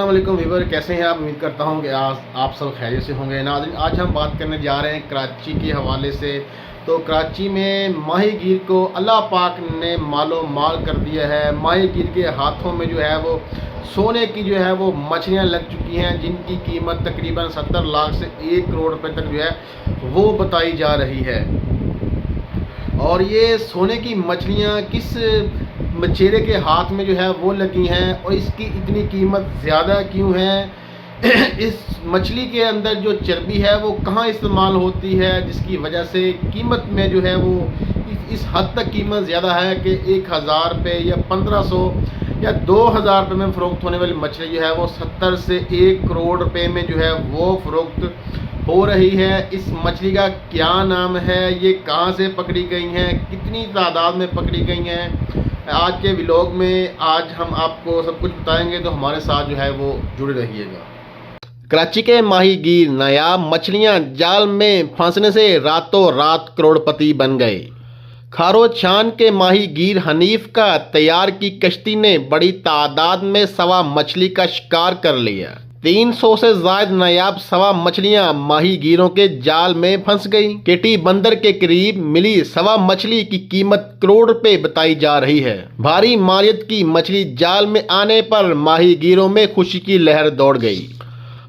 अस्सलाम वालेकुम व्यूअर, कैसे हैं आप। उम्मीद करता हूं कि आप सब खैरियत से होंगे। नाज़रीन, आज हम बात करने जा रहे हैं कराची के हवाले से। तो कराची में माहीगीर को अल्लाह पाक ने मालो माल कर दिया है। माहीगीर के हाथों में जो है वो सोने की जो है वो मछलियाँ लग चुकी हैं, जिनकी कीमत तकरीबन 70 लाख से 1 करोड़ रुपए तक जो है वो बताई जा रही है। और ये सोने की मछलियाँ किस मछेरे के हाथ में जो है वो लगी हैं और इसकी इतनी कीमत ज़्यादा क्यों है। इस मछली के अंदर जो चर्बी है वो कहाँ इस्तेमाल होती है, जिसकी वजह से कीमत में जो है वो इस हद तक कीमत ज़्यादा है कि 1000 रुपये या 1500 या 2000 रुपये में फ़रोख्त होने वाली मछली जो है वो 70 से 1 करोड़ रुपये में जो है वो फ़रोख्त हो रही है। इस मछली का क्या नाम है, ये कहाँ से पकड़ी गई हैं, कितनी तादाद में पकड़ी गई हैं, आज के व्लॉग में आज हम आपको सब कुछ बताएंगे। तो हमारे साथ जो है वो जुड़े रहिएगा। कराची के माहीगीर नायाब मछलियां जाल में फंसने से रातों रात करोड़पति बन गए। खारोछान के माहीगीर हनीफ का तैयार की कश्ती ने बड़ी तादाद में सवा मछली का शिकार कर लिया। 300 से ज्यादा नायाब सवा मछलियां माहीगीरों के जाल में फंस गई। केटी बंदर के करीब मिली सवा मछली की कीमत करोड़ रुपए बताई जा रही है। भारी मालियत की मछली जाल में आने पर माहीगीरों में खुशी की लहर दौड़ गई।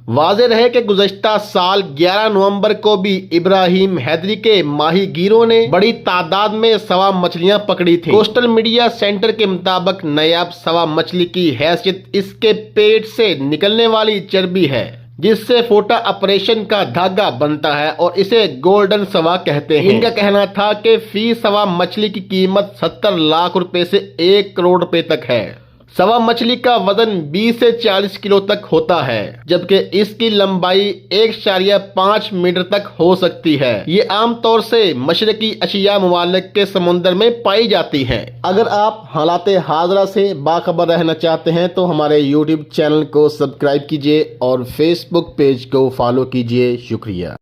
वाज़ेह रहे कि गुज़श्ता साल 11 नवंबर को भी इब्राहिम हैदरी के माहीगीरों ने बड़ी तादाद में सवा मछलियां पकड़ी थी। कोस्टल मीडिया सेंटर के मुताबिक नायाब सवा मछली की हैसियत इसके पेट से निकलने वाली चर्बी है, जिससे फोटा ऑपरेशन का धागा बनता है और इसे गोल्डन सवा कहते हैं। इनका कहना था कि फी सवा मछली की कीमत 70 लाख रुपए से 1 करोड़ रुपए तक है। सवा मछली का वजन 20 से 40 किलो तक होता है, जबकि इसकी लंबाई 1.5 मीटर तक हो सकती है। ये आमतौर से मशरकी एशिया ममालिक के समुद्र में पाई जाती हैं। अगर आप हालात हाजरा से बाखबर रहना चाहते हैं तो हमारे YouTube चैनल को सब्सक्राइब कीजिए और Facebook पेज को फॉलो कीजिए। शुक्रिया।